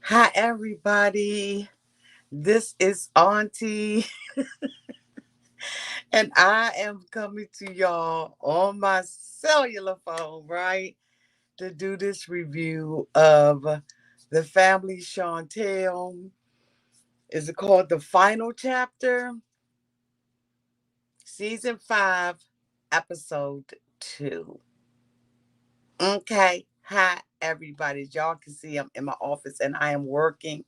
Hi, everybody. This is Auntie, and I am coming to y'all on my cellular phone, right? To do this review of the family Chantel. Is it called The Final Chapter? Season 5, Episode 2. Okay. Hi, everybody. As y'all can see, I'm in my office and I am working.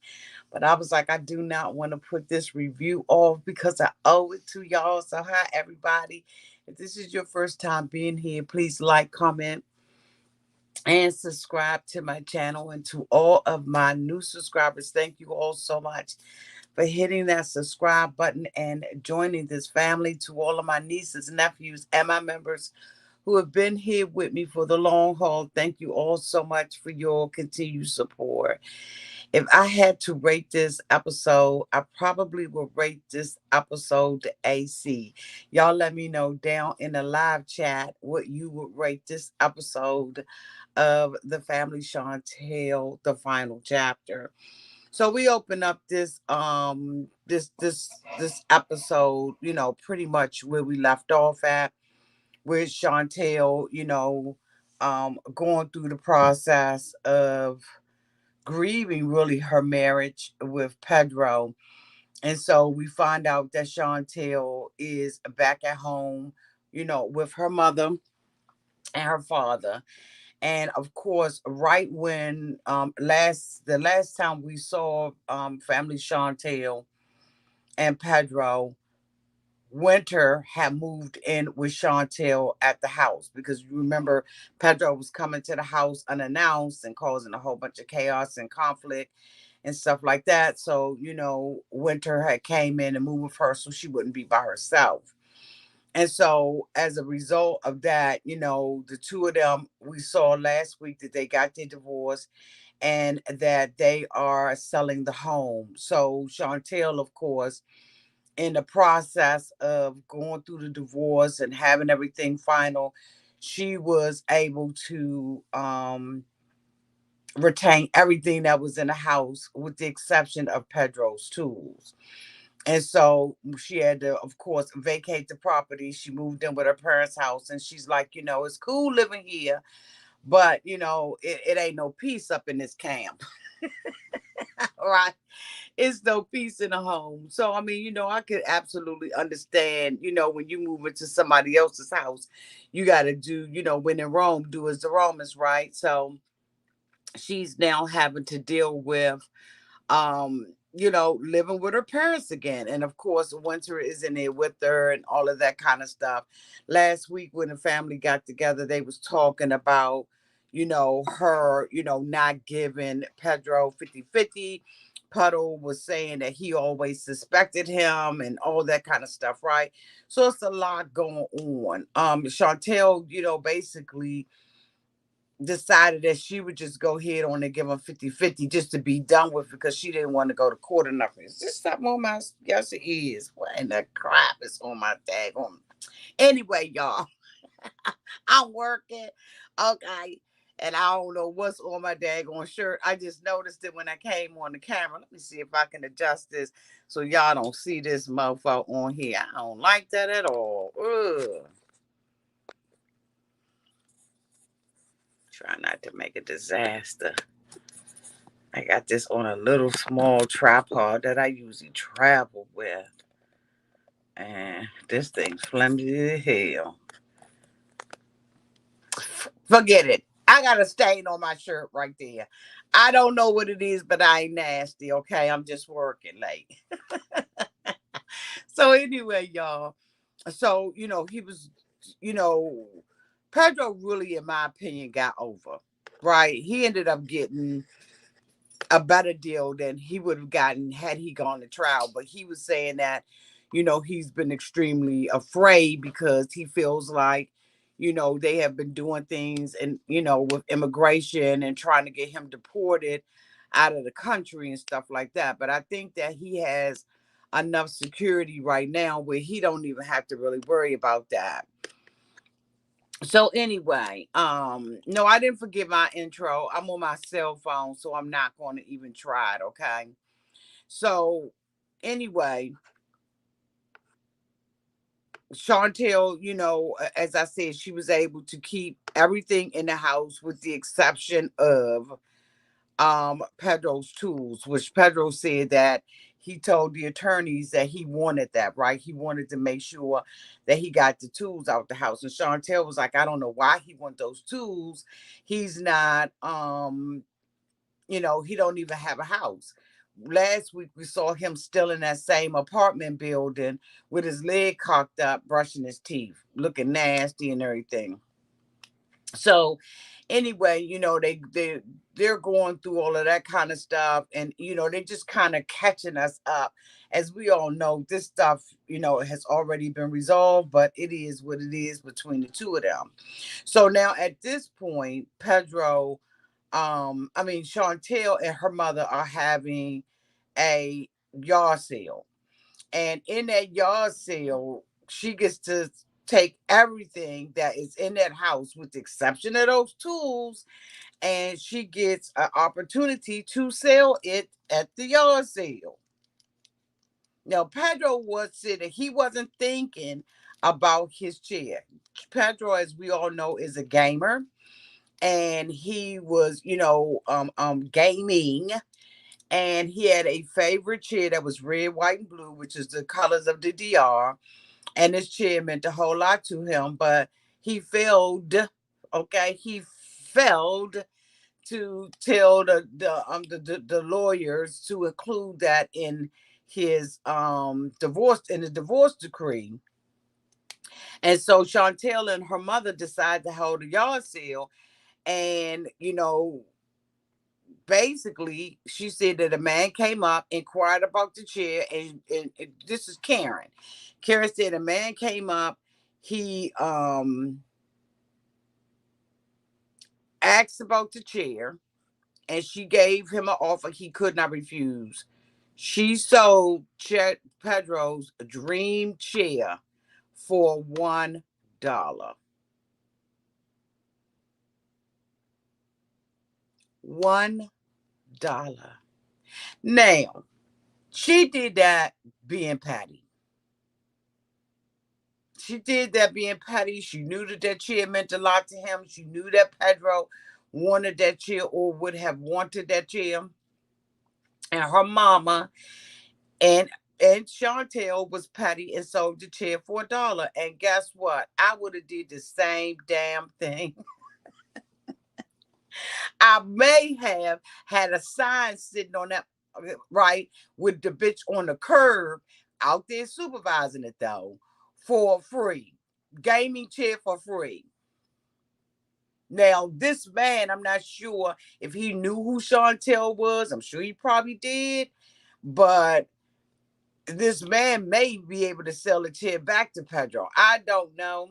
But I was like, I do not want to put this review off because I owe it to y'all. So, hi, everybody. If this is your first time being here, please like, comment, and subscribe to my channel. And to all of my new subscribers, thank you all so much for hitting that subscribe button and joining this family. To all of my nieces, nephews, and my members who have been here with me for the long haul, thank you all so much for your continued support. If I had to rate this episode, I probably would rate this episode AC. Y'all let me know down in the live chat what you would rate this episode of The Family Chantel, the final chapter. So we open up this episode, pretty much where we left off at, with Chantel, going through the process of grieving really her marriage with Pedro. And so we find out that Chantel is back at home, with her mother and her father. And of course, right when the last time we saw family Chantel and Pedro, Winter had moved in with Chantel at the house, because you remember Pedro was coming to the house unannounced and causing a whole bunch of chaos and conflict and stuff like that. So, Winter had came in and moved with her so she wouldn't be by herself. And so as a result of that, the two of them, we saw last week that they got their divorce and that they are selling the home. So Chantel, of course, in the process of going through the divorce and having everything final, she was able to retain everything that was in the house with the exception of Pedro's tools. And so she had to, of course, vacate the property. She moved in with her parents' house, and she's like, it's cool living here, but it ain't no peace up in this camp. Right? It's no peace in the home. So I mean, I could absolutely understand, when you move into somebody else's house, you gotta do, when in Rome, do as the Romans, right? So she's now having to deal with living with her parents again. And of course, Winter is in there with her and all of that kind of stuff. Last week when the family got together, they was talking about, her, not giving Pedro 50-50. Puddle was saying that he always suspected him and all that kind of stuff, right? So it's a lot going on. Chantel, basically decided that she would just go ahead on and give him 50-50 just to be done with it, because she didn't want to go to court or nothing. Is this something on my, yes it is. What in the crap is on my tag on? Anyway, y'all, I'm working. Okay. And I don't know what's on my daggone shirt. I just noticed it when I came on the camera. Let me see if I can adjust this so y'all don't see this mofo on here. I don't like that at all. Ugh. Try not to make a disaster. I got this on a little small tripod that I usually travel with. And this thing's flimsy as hell. Forget it. I got a stain on my shirt right there. I don't know what it is, but I ain't nasty, okay? I'm just working late. So anyway, y'all. So, he was, you know, Pedro really, in my opinion, got over. Right? He ended up getting a better deal than he would have gotten had he gone to trial. But he was saying that, he's been extremely afraid because he feels like, they have been doing things and, with immigration and trying to get him deported out of the country and stuff like that. But I think that he has enough security right now where he don't even have to really worry about that. So anyway, no, I didn't forget my intro. I'm on my cell phone, so I'm not going to even try it, okay? So anyway, Chantel, as I said, she was able to keep everything in the house with the exception of Pedro's tools, which Pedro said that he told the attorneys that he wanted that, right? He wanted to make sure that he got the tools out the house. And Chantel was like, I don't know why he want those tools. He's not he don't even have a house. Last week we saw him still in that same apartment building with his leg cocked up, brushing his teeth, looking nasty and everything. So anyway, they're going through all of that kind of stuff, and they're just kind of catching us up. As we all know, this stuff has already been resolved, but it is what it is between the two of them. So now at this point, Pedro, Chantel and her mother are having a yard sale, and in that yard sale, she gets to take everything that is in that house with the exception of those tools, and she gets an opportunity to sell it at the yard sale. Now Pedro was sitting, he wasn't thinking about his chair. Pedro, as we all know, is a gamer, and he was gaming, and he had a favorite chair that was red, white, and blue, which is the colors of the DR. And this chair meant a whole lot to him, but he failed. Okay, he failed to tell the lawyers to include that in his the divorce decree. And so Chantel and her mother decided to hold a yard sale, and basically she said that a man came up, inquired about the chair, and this is Karen. Karen said a man came up, he asked about the chair, and she gave him an offer he could not refuse. She sold Pedro's dream chair for $1. $1. Now, she did that being petty. She did that being petty. She knew that that chair meant a lot to him. She knew that Pedro wanted that chair or would have wanted that chair. And her mama and Chantel was petty and sold the chair for $1. And guess what? I would have did the same damn thing. I may have had a sign sitting on that right with the bitch on the curb out there supervising it though for free. Gaming chair for free. Now, this man, I'm not sure if he knew who Chantel was. I'm sure he probably did. But this man may be able to sell the chair back to Pedro. I don't know.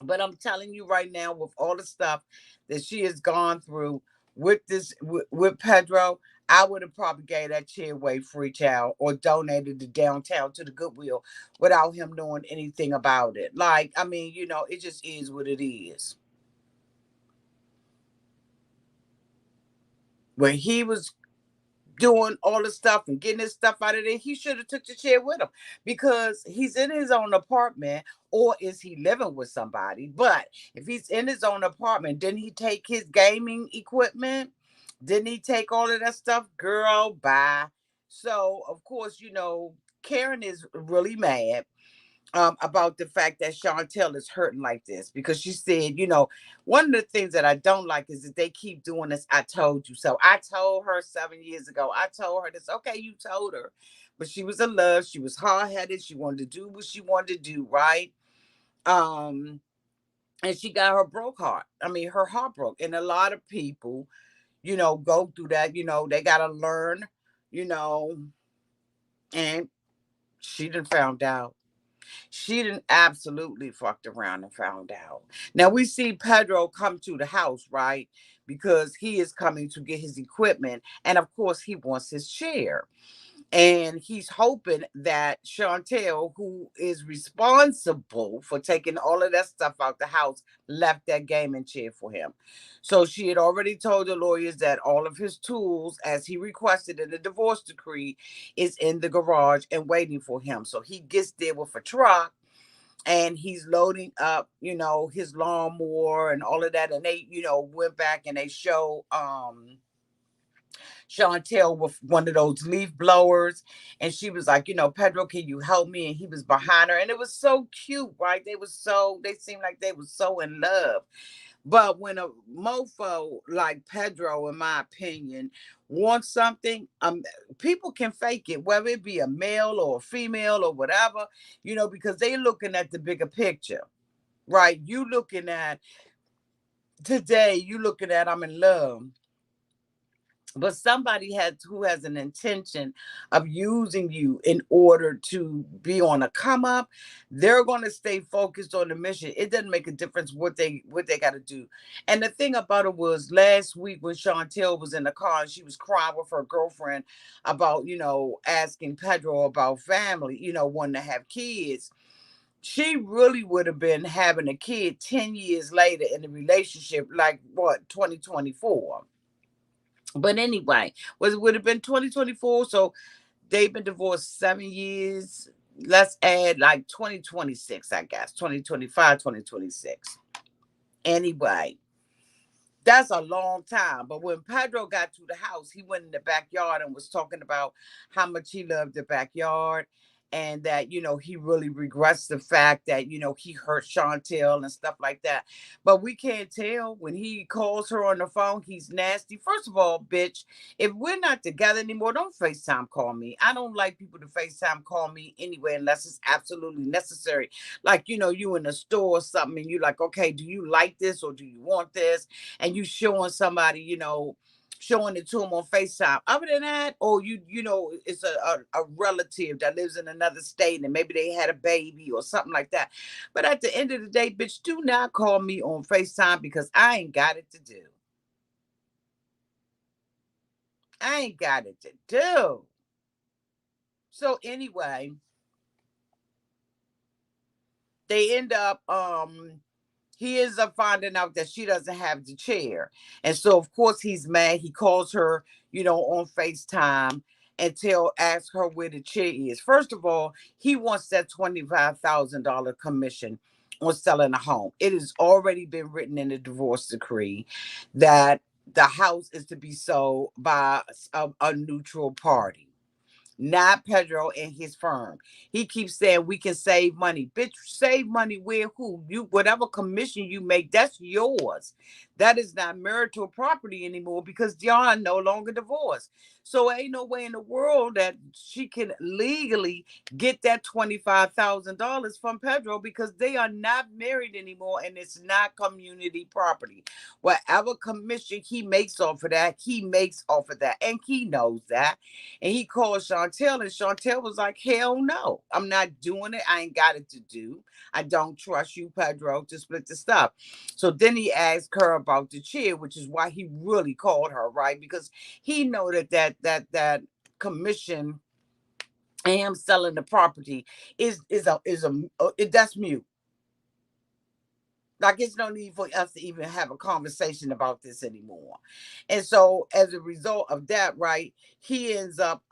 But I'm telling you right now, with all the stuff that she has gone through with with Pedro, I would have probably gave that chair away free, child, or donated it downtown to the Goodwill without him knowing anything about it. Like, it just is what it is. When he was doing all the stuff and getting his stuff out of there, he should have took the chair with him, because he's in his own apartment, or is he living with somebody? But if he's in his own apartment, didn't he take his gaming equipment? Didn't he take all of that stuff? Girl, bye. So of course, Karen is really mad about the fact that Chantel is hurting like this, because she said, one of the things that I don't like is that they keep doing this. I told you so. I told her 7 years ago. I told her this. Okay, you told her, but she was in love. She was hard headed. She wanted to do what she wanted to do, right? Um, and she got her broke heart. Her heart broke, and a lot of people, go through that. They gotta learn, you know, and she done found out. She didn't absolutely fucked around and found out. Now we see Pedro come to the house, right? Because he is coming to get his equipment. And of course, he wants his share. And he's hoping that Chantel, who is responsible for taking all of that stuff out the house, left that gaming chair for him. So she had already told the lawyers that all of his tools, as he requested in the divorce decree, is in the garage and waiting for him. So he gets there with a truck and he's loading up, his lawnmower and all of that. And they, went back and they show Chantel with one of those leaf blowers. And she was like, Pedro, can you help me? And he was behind her. And it was so cute, right? They seemed like they were so in love. But when a mofo like Pedro, in my opinion, wants something, people can fake it, whether it be a male or a female or whatever, because they looking at the bigger picture, right? You looking at today, you looking at I'm in love. But somebody who has an intention of using you in order to be on a come up, they're going to stay focused on the mission. It doesn't make a difference what they got to do. And the thing about it was last week when Chantel was in the car and she was crying with her girlfriend about, asking Pedro about family, wanting to have kids. She really would have been having a kid 10 years later in the relationship, like what, 2024. But anyway, would have been 2024. So they've been divorced 7 years. Let's add like 2026, I guess. 2025, 2026. Anyway, that's a long time. But when Pedro got to the house, he went in the backyard and was talking about how much he loved the backyard and that, he really regrets the fact that, he hurt Chantel and stuff like that. But we can't tell when he calls her on the phone, he's nasty. First of all, bitch, if we're not together anymore, don't FaceTime call me. I don't like people to FaceTime call me anyway, unless it's absolutely necessary. Like, you in a store or something and you like, okay, do you like this or do you want this? And you showing somebody, showing it to them on FaceTime. Other than that, or it's a relative that lives in another state and maybe they had a baby or something like that. But at the end of the day, bitch, do not call me on FaceTime because I ain't got it to do. I ain't got it to do. So anyway, they end up he ends up finding out that she doesn't have the chair. And so of course he's mad. He calls her, on FaceTime and asks her where the chair is. First of all, he wants that $25,000 commission on selling a home. It has already been written in the divorce decree that the house is to be sold by a neutral party, not Pedro and his firm. He keeps saying we can save money. Bitch, save money where who? You whatever commission you make, that's yours. That is not marital property anymore because y'all are no longer divorced. So ain't no way in the world that she can legally get that $25,000 from Pedro because they are not married anymore and it's not community property. Whatever commission he makes off of that, he makes off of that. And he knows that. And he called Chantel, and Chantel was like, hell no, I'm not doing it. I ain't got it to do. I don't trust you, Pedro, to split the stuff. So then he asked her about the chair, which is why he really called her, right? Because he know that commission and him selling the property that's mute. Like it's no need for us to even have a conversation about this anymore. And so as a result of that, right, he ends up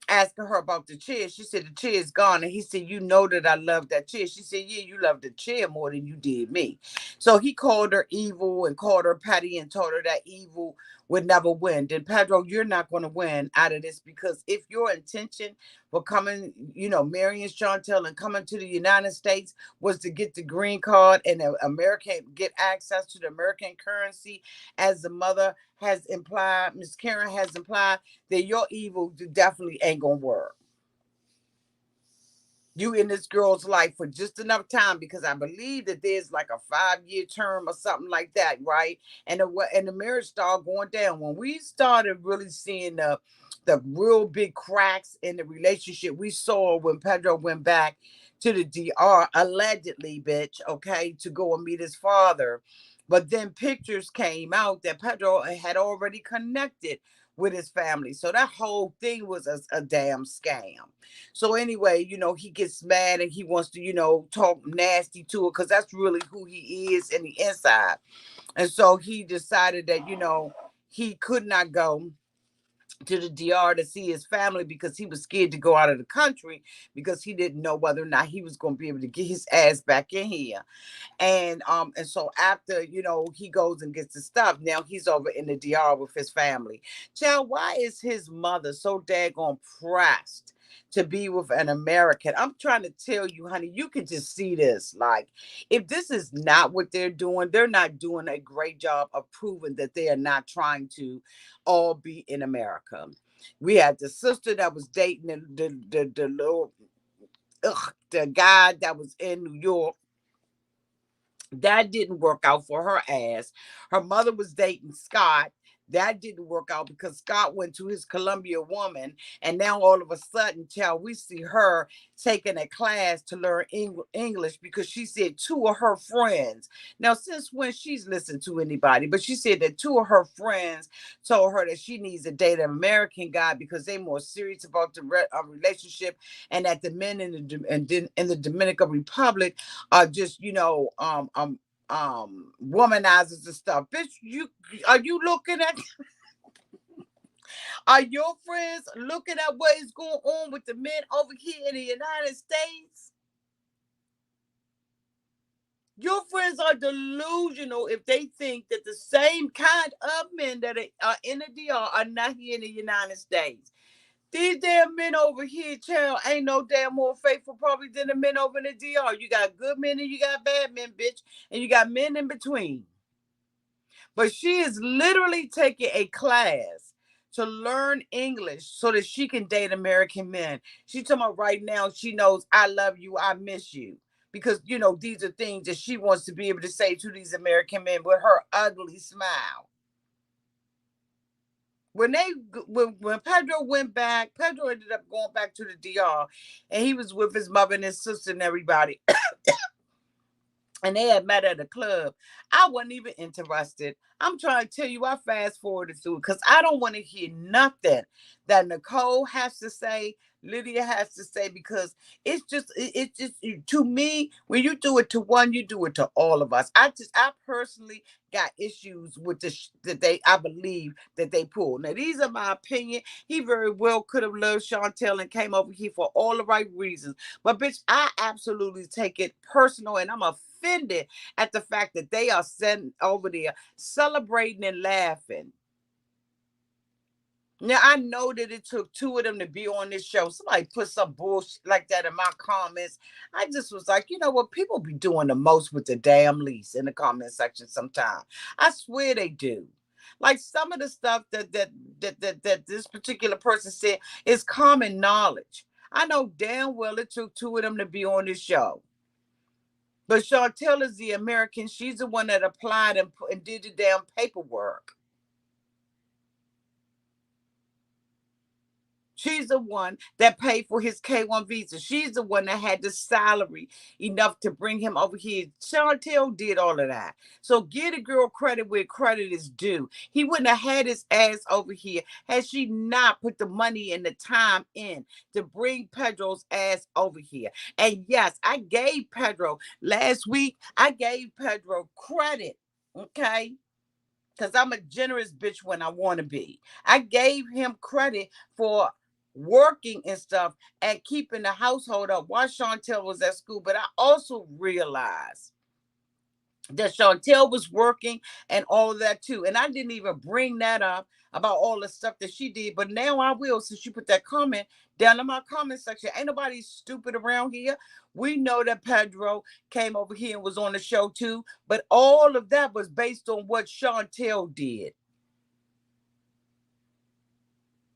asking her about the chair. She said the chair is gone. And he said, you know that I love that chair. She said, yeah, you love the chair more than you did me. So he called her evil and called her petty and told her that evil would never win. Then Pedro, you're not going to win out of this because if your intention for coming, marrying Chantel and coming to the United States was to get the green card and get access to the American currency, as the mother has implied, Miss Karen has implied, that your evil definitely ain't gonna work. You in this girl's life for just enough time because I believe that there's like a 5-year term or something like that, right? And the marriage started going down when we started really seeing the real big cracks in the relationship. We saw when Pedro went back to the DR allegedly, bitch, okay, to go and meet his father. But then pictures came out that Pedro had already connected with his family. So that whole thing was a damn scam. So anyway, he gets mad and he wants to, talk nasty to her because that's really who he is in the inside. And so he decided that, he could not go to the DR to see his family because he was scared to go out of the country because he didn't know whether or not he was going to be able to get his ass back in here. And so after he goes and gets the stuff, now he's over in the DR with his family. Child, why is his mother so daggone pressed to be with an American? I'm trying to tell you, honey, you can just see this. Like, if this is not what they're not doing a great job of proving that they are not trying to all be in America. We had the sister that was dating the little the guy that was in New York. That didn't work out for her ass. Her mother was dating Scott. That didn't work out because Scott went to his Columbia woman. And now all of a sudden, child, we see her taking a class to learn English because she said two of her friends. Now, since when she's listened to anybody, but she said that two of her friends told her that she needs to date an American guy because they're more serious about the relationship, and that the men in the Dominican Republic are just womanizers and stuff. Bitch, you looking at are your friends looking at what is going on with the men over here in the United States? Your friends are delusional if they think that the same kind of men that are in the DR are not here in the United States. These damn men over here, child, ain't no damn more faithful probably than the men over in the DR. You got good men and you got bad men, bitch, and you got men in between. But she is literally taking a class to learn English so that she can date American men. She talking about right now, she knows I love you, I miss you. Because, these are things that she wants to be able to say to these American men with her ugly smile. When Pedro went back, Pedro ended up going back to the DR, and he was with his mother and his sister and everybody. And they had met at a club. I wasn't even interested. I'm trying to tell you, I fast forwarded through it because I don't want to hear nothing that Nicole has to say, Lydia has to say, because it's just to me, when you do it to one, you do it to all of us. I personally got issues with that I believe that they pulled. Now, these are my opinion. He very well could have loved Chantel and came over here for all the right reasons. But bitch, I absolutely take it personal, and I'm offended at the fact that they are sitting over there celebrating and laughing. Now, I know that it took two of them to be on this show. Somebody put some bullshit like that in my comments. I just was like, you know what? People be doing the most with the damn least in the comment section sometimes. I swear they do. Like some of the stuff that this particular person said is common knowledge. I know damn well it took two of them to be on this show. But Chantel is the American. She's the one that applied and did the damn paperwork. She's the one that paid for his K1 visa. She's the one that had the salary enough to bring him over here. Chantel did all of that. So give the girl credit where credit is due. He wouldn't have had his ass over here had she not put the money and the time in to bring Pedro's ass over here. And yes, I gave Pedro last week, I gave Pedro credit. Okay, because I'm a generous bitch when I want to be. I gave him credit for working and stuff and keeping the household up while Chantel was at school. But I also realized that Chantel was working and all of that too. And I didn't even bring that up about all the stuff that she did. But now I will, since you put that comment down in my comment section. Ain't nobody stupid around here. We know that Pedro came over here and was on the show too. But all of that was based on what Chantel did.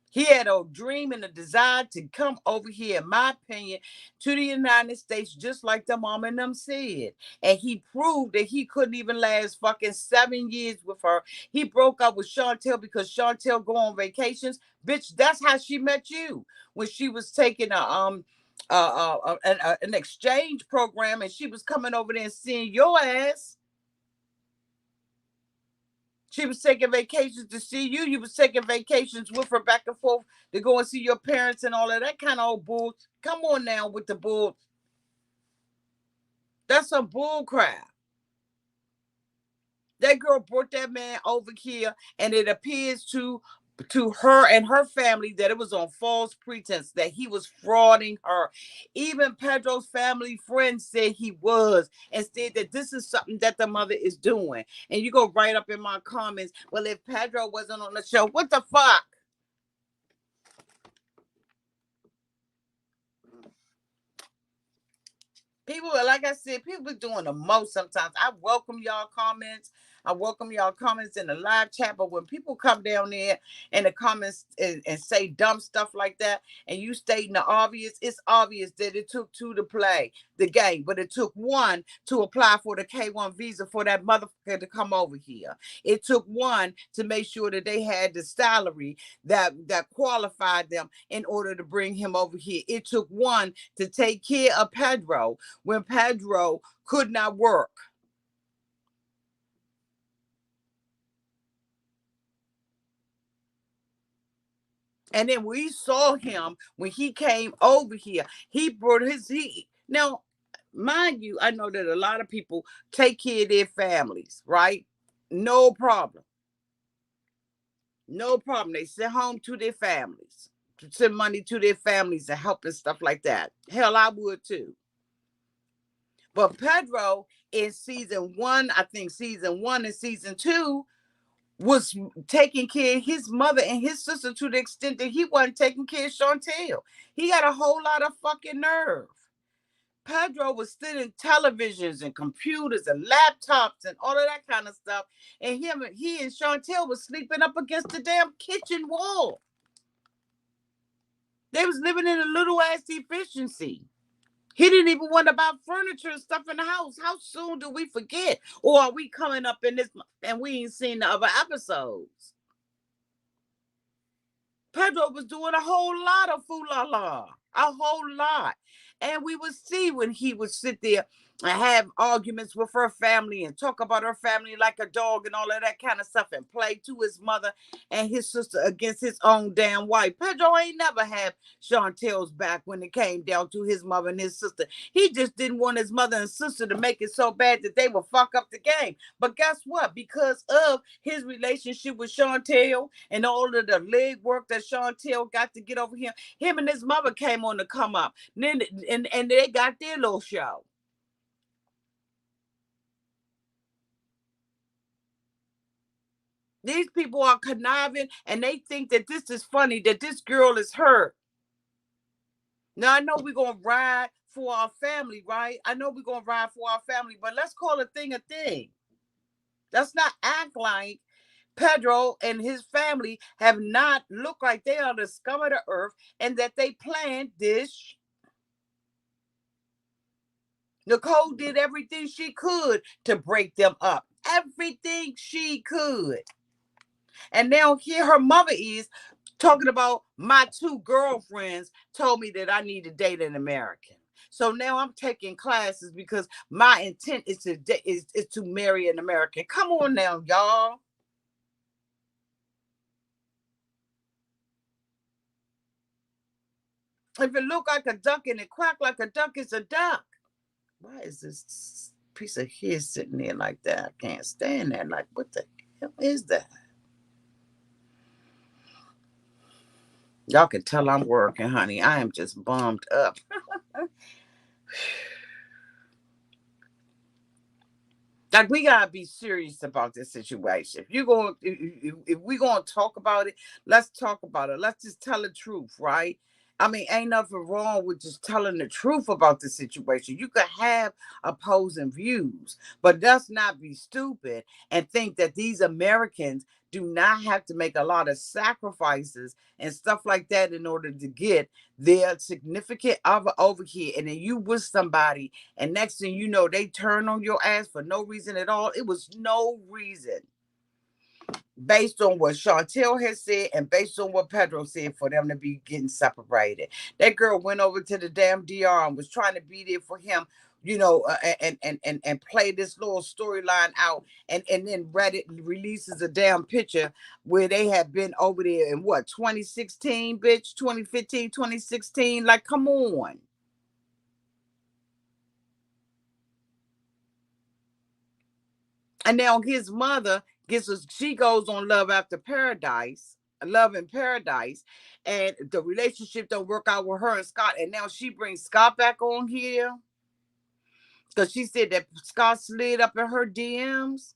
He had a dream and a desire to come over here, in my opinion, to the United States, just like the mom and them said. And he proved that he couldn't even last fucking 7 years with her. He broke up with Chantel because Chantel go on vacations. Bitch, that's how she met you. When she was taking an exchange program and she was coming over there and seeing your ass. She was taking vacations to see you. You was taking vacations with her back and forth to go and see your parents and all of that kind of old bull. Come on now with the bull. That's some bull crap. That girl brought that man over here, and it appears to her and her family that it was on false pretense, that he was frauding her. Even Pedro's family friends said he was, and said that this is something that the mother is doing. And you go right up in my comments, well, if Pedro wasn't on the show, what the fuck? People, like I said, people be doing the most sometimes. I welcome y'all comments. I welcome y'all comments in the live chat. But when people come down there in the comments and say dumb stuff like that, and you stating the obvious, it's obvious that it took two to play the game, but it took one to apply for the K1 visa for that motherfucker to come over here. It took one to make sure that they had the salary that qualified them in order to bring him over here. It took one to take care of Pedro when Pedro could not work. And then we saw him when he came over here. He brought he now, mind you, I know that a lot of people take care of their families, right? No problem. No problem. They send home to their families, to send money to their families and help and stuff like that. Hell, I would too. But Pedro in season one, I think season one and season two, was taking care of his mother and his sister to the extent that he wasn't taking care of Chantel. He got a whole lot of fucking nerve. Pedro was sitting televisions and computers and laptops and all of that kind of stuff. And he and Chantel was sleeping up against the damn kitchen wall. They was living in a little ass efficiency. He didn't even want to buy furniture and stuff in the house. How soon do we forget? Or are we coming up in this and we ain't seen the other episodes? Pedro was doing a whole lot of foo-la-la, a whole lot. And we would see when he would sit there and have arguments with her family and talk about her family like a dog and all of that kind of stuff and play to his mother and his sister against his own damn wife. Pedro ain't never had Chantel's back when it came down to his mother and his sister. He just didn't want his mother and sister to make it so bad that they would fuck up the game. But guess what? Because of his relationship with Chantel and all of the leg work that Chantel got to get over him and his mother came on to come up. And they got their little show. These people are conniving and they think that this is funny, that this girl is hurt. Now, I know we're going to ride for our family, right? I know we're going to ride for our family, but let's call a thing a thing. Let's not act like Pedro and his family have not looked like they are the scum of the earth and that they planned this. Nicole did everything she could to break them up. Everything she could. And now here her mother is talking about my two girlfriends told me that I need to date an American. So now I'm taking classes because my intent is to marry an American. Come on now, y'all. If it look like a duck and it quack like a duck, it's a duck. Why is this piece of hair sitting there like that? I can't stand that. Like, what the hell is that? Y'all can tell I'm working, honey. I am just bummed up. Like, we gotta be serious about this situation. If you're going, if we're gonna talk about it, let's talk about it. Let's just tell the truth, right? I mean, ain't nothing wrong with just telling the truth about the situation. You could have opposing views, but let's not be stupid and think that these Americans do not have to make a lot of sacrifices and stuff like that in order to get their significant other over here. And then you with somebody, and next thing you know, they turn on your ass for no reason at all. It was no reason based on what Chantel had said and based on what Pedro said for them to be getting separated. That girl went over to the damn DR and was trying to be there for him and play this little storyline out, and then Reddit releases a damn picture where they have been over there in what, 2016, bitch, 2015, 2016. Like, come on. And now his mother she goes on Love in Paradise, and the relationship don't work out with her and Scott, and now she brings Scott back on here because she said that Scott slid up in her DMs.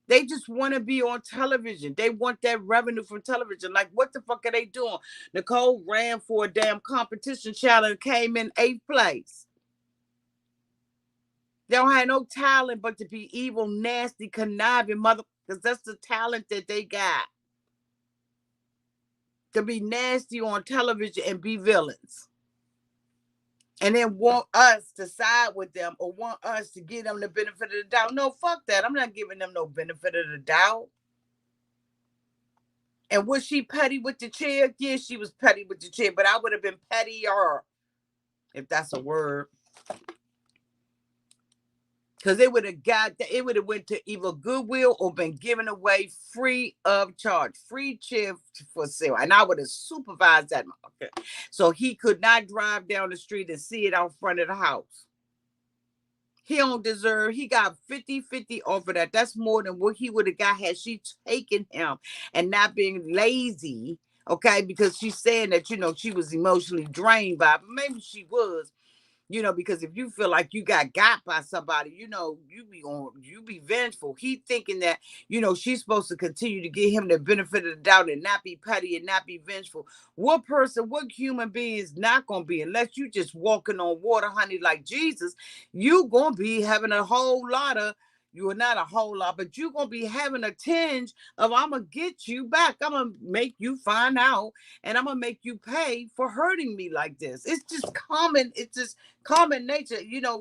They just want to be on television. They want that revenue from television. Like, what the fuck are they doing? Nicole ran for a damn competition challenge, came in 8th place. They don't have no talent but to be evil, nasty, conniving mother, because that's the talent that they got. To be nasty on television and be villains. And then want us to side with them or want us to give them the benefit of the doubt. No, fuck that. I'm not giving them no benefit of the doubt. And was she petty with the chair? Yeah, she was petty with the chair, but I would have been pettier, if that's a word. Because it would have went to either Goodwill or been given away free of charge, free chair for sale. And I would have supervised that. Okay. So he could not drive down the street and see it out front of the house. He don't deserve, he got 50-50 off of that. That's more than what he would have got had she taken him and not being lazy. Okay, because she's saying that, she was emotionally drained by it, but maybe she was, because if you feel like you got by somebody, you be vengeful. He thinking that, she's supposed to continue to give him the benefit of the doubt and not be petty and not be vengeful. What human being is not going to be, unless you just walking on water, honey, like Jesus, you going to be having a whole lot of, you are not a whole lot, but you're going to be having a tinge of, I'm going to get you back. I'm going to make you find out, and I'm going to make you pay for hurting me like this. It's just common. It's just common nature.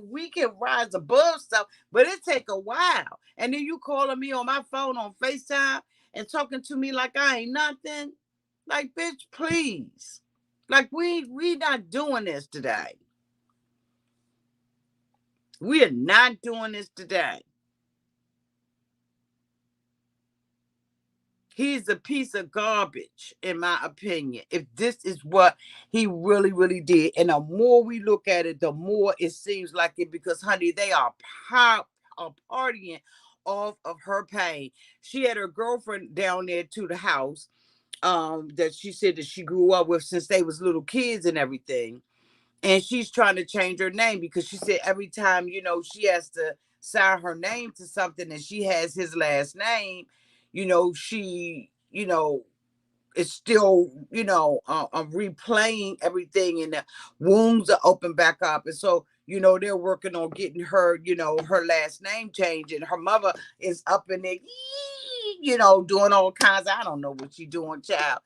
We can rise above stuff, but it take a while. And then you calling me on my phone on FaceTime and talking to me like I ain't nothing. Like, bitch, please. Like, we not doing this today. We are not doing this today. He's a piece of garbage, in my opinion, if this is what he really, really did. And the more we look at it, the more it seems like it, because, honey, they are partying off of her pain. She had her girlfriend down there to the house, that she said that she grew up with since they was little kids and everything. And she's trying to change her name because she said every time, she has to sign her name to something and she has his last name, she, is still, replaying everything, and the wounds are open back up. And so, they're working on getting her, her last name changed. And her mother is up in there, doing all kinds of, I don't know what she doing, child.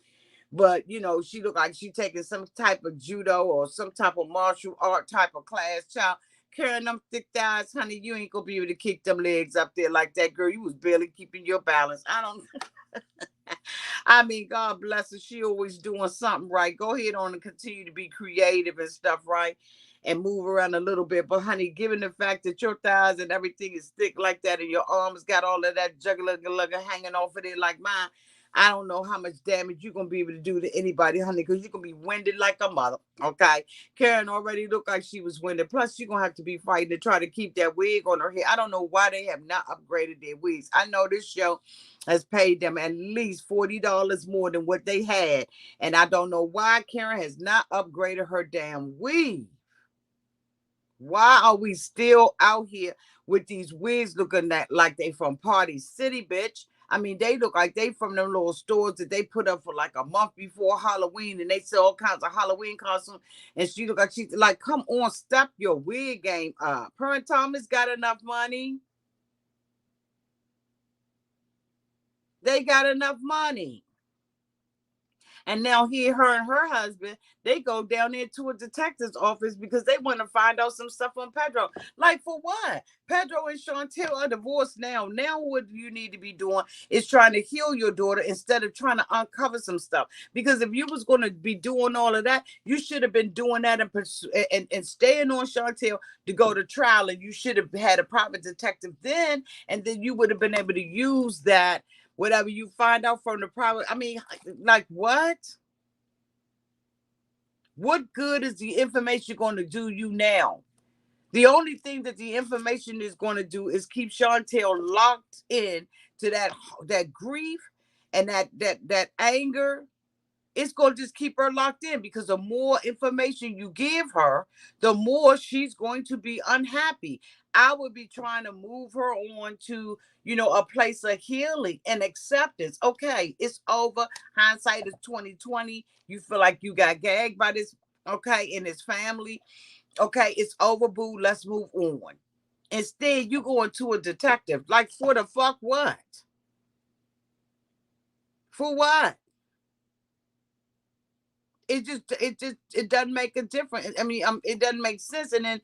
But she looked like she taking some type of judo or some type of martial art type of class, child. Carrying them thick thighs, honey, you ain't gonna be able to kick them legs up there like that, girl. You was barely keeping your balance. I don't. I mean, God bless her. She always doing something right. Go ahead on and continue to be creative and stuff, right? And move around a little bit. But, honey, given the fact that your thighs and everything is thick like that, and your arms got all of that juggler hanging off of it like mine, I don't know how much damage you're going to be able to do to anybody, honey, because you're going to be winded like a mother, okay? Karen already looked like she was winded. Plus, you're going to have to be fighting to try to keep that wig on her head. I don't know why they have not upgraded their wigs. I know this show has paid them at least $40 more than what they had. And I don't know why Karen has not upgraded her damn wig. Why are we still out here with these wigs looking like they from Party City, bitch? I mean, they look like they from them little stores that they put up for like a month before Halloween, and they sell all kinds of Halloween costumes. And she look like she's like, come on, step your wig game up. Her and Thomas got enough money. They got enough money. And now here, her and her husband, they go down there to a detective's office because they want to find out some stuff on Pedro. Like, for what? Pedro and Chantel are divorced now. Now what you need to be doing is trying to heal your daughter instead of trying to uncover some stuff. Because if you was going to be doing all of that, you should have been doing that and staying on Chantel to go to trial. And you should have had a private detective then, and then you would have been able to use that, whatever you find out from the private. I mean, like, what? What good is the information going to do you now? The only thing that the information is going to do is keep Chantel locked in to that grief and that anger. It's going to just keep her locked in, because the more information you give her, the more she's going to be unhappy. I would be trying to move her on to, a place of healing and acceptance. Okay, it's over. Hindsight is 2020. You feel like you got gagged by this, okay, in his family. Okay, it's over, boo. Let's move on. Instead, you going to a detective. Like, for the fuck what? For what? It doesn't make a difference. I mean, it doesn't make sense. And then,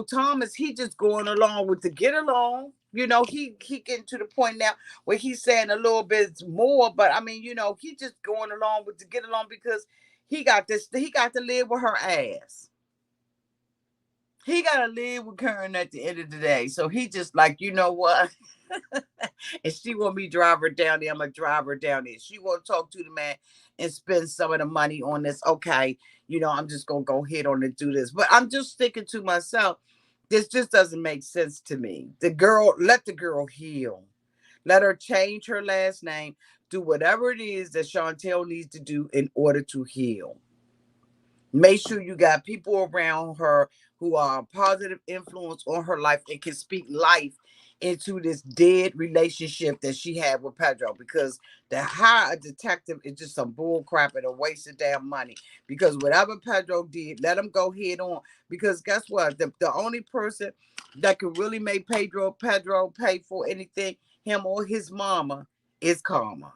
Thomas, he just going along with the get along. He getting to the point now where he's saying a little bit more, but I mean, he just going along with the get along because he got to live with her ass. He got to live with Karen at the end of the day. So he just like, you know what? And she want me to drive her down there, I'm going to drive her down there. She want to talk to the man and spend some of the money on this. Okay, I'm just going to go ahead on and do this. But I'm just thinking to myself, this just doesn't make sense to me. Let the girl heal. Let her change her last name. Do whatever it is that Chantel needs to do in order to heal. Make sure you got people around her who are a positive influence on her life and can speak life into this dead relationship that she had with Pedro. Because to hire a detective is just some bull crap and a waste of damn money. Because whatever Pedro did, let him go head on. Because guess what? The only person that can really make Pedro pay for anything, him or his mama, is karma.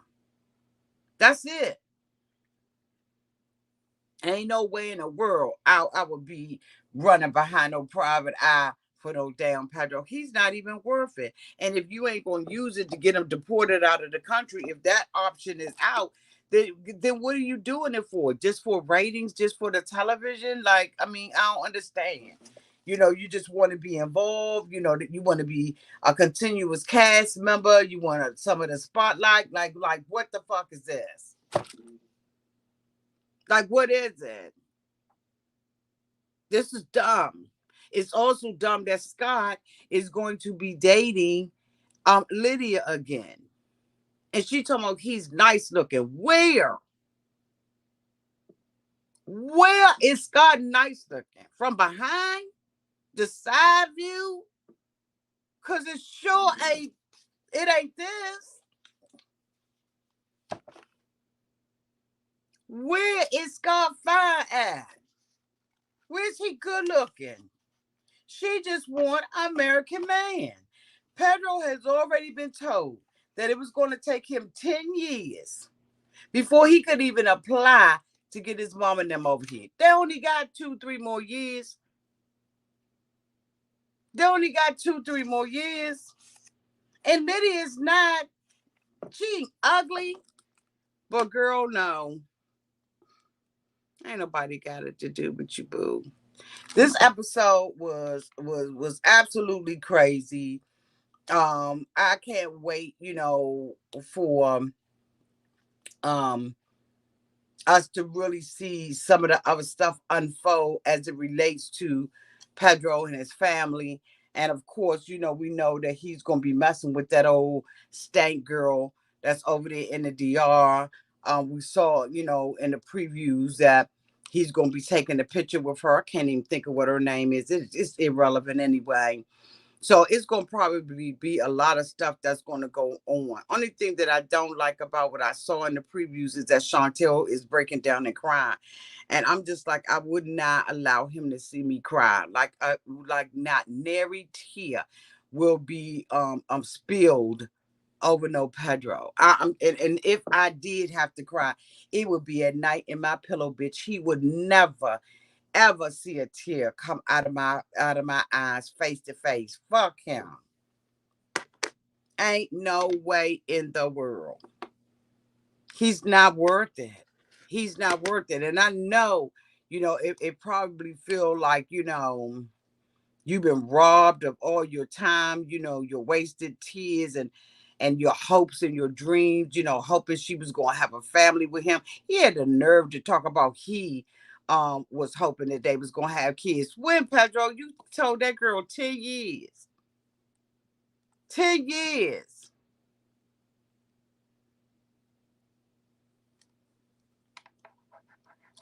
That's it. Ain't no way in the world I would be running behind no private eye for no damn Pedro. He's not even worth it. And if you ain't going to use it to get him deported out of the country, if that option is out, then what are you doing it for? Just for ratings? Just for the television? Like, I mean, I don't understand. You just want to be involved. That you want to be a continuous cast member. You want some of the spotlight. Like, what the fuck is this? Like, what is it? This is dumb. It's also dumb that Scott is going to be dating Lydia again. And she talking about he's nice looking. Where? Where is Scott nice looking? From behind? The side view? Cause it ain't this. Where is Scott fine at? Where's he good looking? She just want American man. Pedro has already been told that it was going to take him 10 years before he could even apply to get his mom and them over here. They only got 2-3 more years. They only got 2-3 more years. And Lydia is not, she ain't ugly, but girl, no. Ain't nobody got it to do with you, boo. This episode was absolutely crazy. I can't wait, for um us to really see some of the other stuff unfold as it relates to Pedro and his family. And of course, we know that he's gonna be messing with that old stank girl that's over there in the DR. We saw, in the previews that he's gonna be taking a picture with her. I can't even think of what her name is. It's irrelevant anyway. So it's going to probably be a lot of stuff that's going to go on. Only thing that I don't like about what I saw in the previews is that Chantel is breaking down and crying. And I'm just like, I would not allow him to see me cry. Like not nary tear will be spilled over no Pedro. And if I did have to cry, it would be at night in my pillow, bitch. He would never ever see a tear come out of my eyes face to face. Fuck him. Ain't no way in the world. He's not worth it. He's not worth it. And I know, it probably feel like, you've been robbed of all your time, your wasted tears and your hopes and your dreams, hoping she was going to have a family with him. He had the nerve to talk about he was hoping that they was going to have kids. When, Pedro, you told that girl 10 years. 10 years.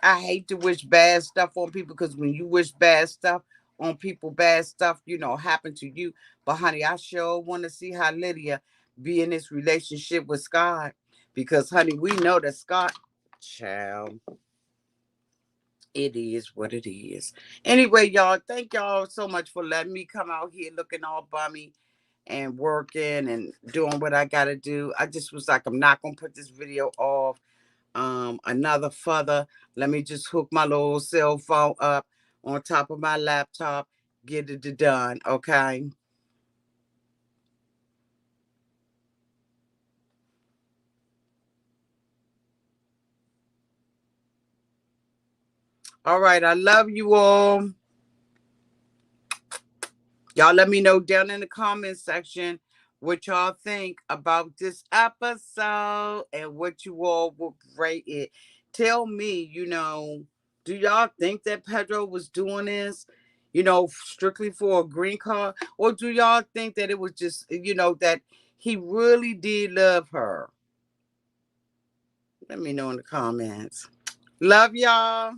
I hate to wish bad stuff on people because when you wish bad stuff on people, bad stuff, happen to you. But honey, I sure want to see how Lydia be in this relationship with Scott. Because honey, we know that Scott, child, it is what it is. Anyway, y'all, thank y'all so much for letting me come out here looking all bummy and working and doing what I gotta do. I just was like, I'm not gonna put this video off another further. Let me just hook my little cell phone up on top of my laptop, get it done, okay? All right, I love you all. Y'all let me know down in the comment section what y'all think about this episode and what you all will rate it. Tell me, do y'all think that Pedro was doing this, strictly for a green card? Or do y'all think that it was just, that he really did love her? Let me know in the comments. Love y'all.